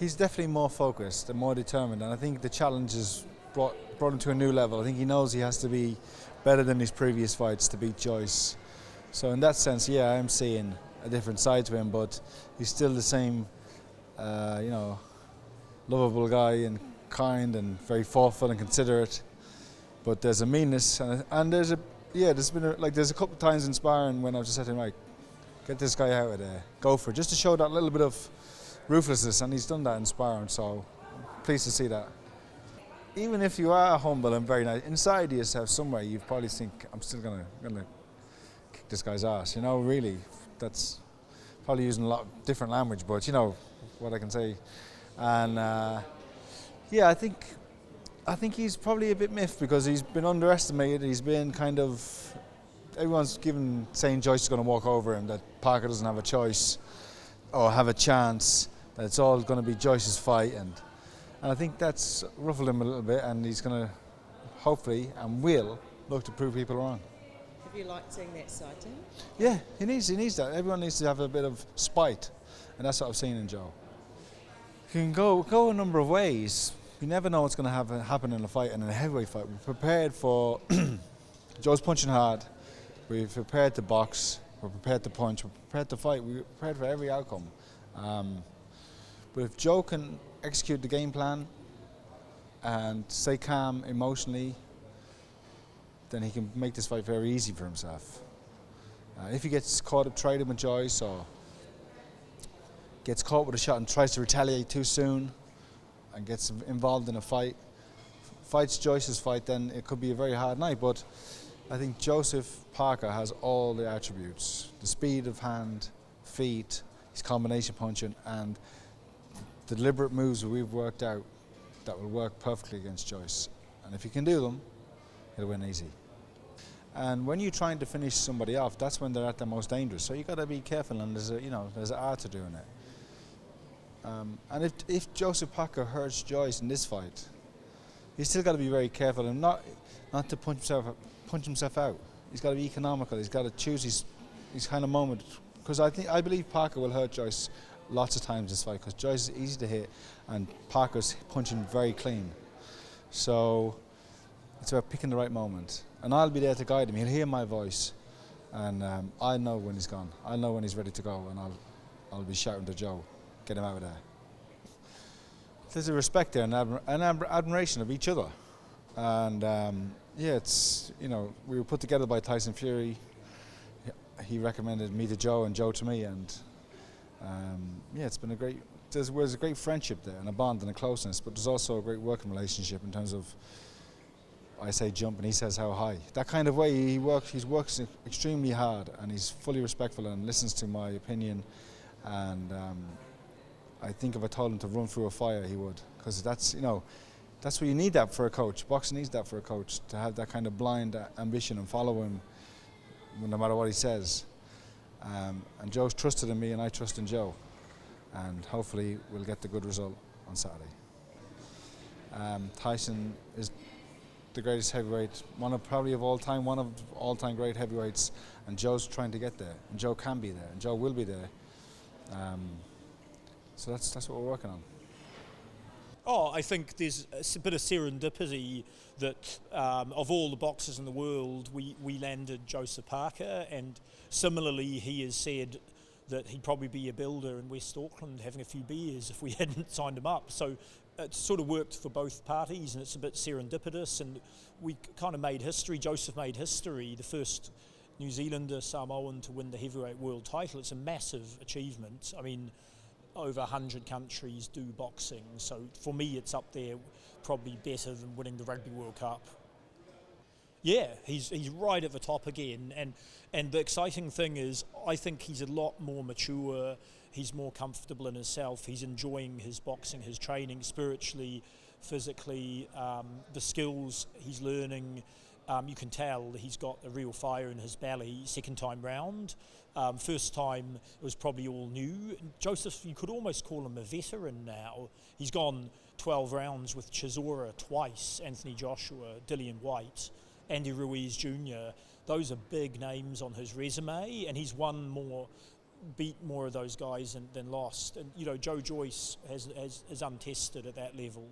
He's definitely more focused and more determined, and I think the challenge has brought him to a new level. I think he knows he has to be better than his previous fights to beat Joyce. So in that sense, yeah, I'm seeing a different side to him, but he's still the same, lovable guy and kind and very thoughtful and considerate. But there's a meanness and there's a couple of times in sparring when I've just said to him, like, get this guy out of there, go for it, just to show that little bit of ruthlessness, and he's done that in sparring, so pleased to see that. Even if you are humble and very nice, inside yourself somewhere you probably think, I'm still gonna kick this guy's ass, really. That's probably using a lot of different language, but you know what I can say. And I think he's probably a bit miffed because he's been underestimated. He's been everyone's saying Joyce is going to walk over him, that Parker doesn't have a choice or have a chance, that it's all going to be Joyce's fight, and I think that's ruffled him a little bit, and he's going to hopefully and will look to prove people wrong. Have you liked seeing that side to him? Yeah, he needs that. Everyone needs to have a bit of spite, and that's what I've seen in Joe. You can go a number of ways. You never know what's going to happen in a fight, and in a heavyweight fight. We're prepared for Joe's punching hard. We're prepared to box. We're prepared to punch. We're prepared to fight. We're prepared for every outcome. But if Joe can execute the game plan and stay calm emotionally, then he can make this fight very easy for himself. If he gets caught up trading with Joyce or gets caught with a shot and tries to retaliate too soon and gets involved in a fights Joyce's fight, then it could be a very hard night. But I think Joseph Parker has all the attributes: the speed of hand, feet, his combination punching, and the deliberate moves that we've worked out that will work perfectly against Joyce. And if he can do them, he'll win easy. And when you're trying to finish somebody off, that's when they're at their most dangerous. So you got to be careful, and there's an art to doing it. And if Joseph Parker hurts Joyce in this fight, he's still got to be very careful and not to punch himself out. He's got to be economical. He's got to choose his kind of moment, because I believe Parker will hurt Joyce lots of times this fight, because Joyce is easy to hit and Parker's punching very clean. So it's about picking the right moment, and I'll be there to guide him. He'll hear my voice, and I know when he's gone. I know when he's ready to go, and I'll be shouting to Joe, get him out of there. There's a respect there and admiration of each other, and we were put together by Tyson Fury. He recommended me to Joe and Joe to me, and it's been there's a great friendship there and a bond and a closeness, but there's also a great working relationship in terms of, I say jump and he says how high. That kind of way he works extremely hard, and he's fully respectful and listens to my opinion, and I think if I told him to run through a fire, he would, because that's what you need that for a coach. Boxing needs that for a coach, to have that kind of blind ambition and follow him no matter what he says. And Joe's trusted in me, and I trust in Joe, and hopefully we'll get the good result on Saturday. Tyson is the greatest heavyweight, one of all-time great heavyweights, and Joe's trying to get there, and Joe can be there, and Joe will be there. So that's what we're working on. I think there's a bit of serendipity that of all the boxers in the world, we landed Joseph Parker, and similarly he has said that he'd probably be a builder in West Auckland having a few beers if we hadn't signed him up. So it sort of worked for both parties, and it's a bit serendipitous, and we kind of made history. Joseph made history, the first New Zealander, Samoan, to win the heavyweight world title. It's a massive achievement. I mean, over 100 countries do boxing, so for me it's up there, probably better than winning the Rugby World Cup. Yeah, he's right at the top again, and the exciting thing is I think he's a lot more mature, he's more comfortable in himself, he's enjoying his boxing, his training spiritually, physically, the skills he's learning. You can tell he's got a real fire in his belly. Second time round. First time it was probably all new. Joseph, you could almost call him a veteran now. He's gone 12 rounds with Chisora twice, Anthony Joshua, Dillian White, Andy Ruiz Jr. Those are big names on his resume, and he's won more beat more of those guys than lost. And, you know, Joe Joyce is untested at that level.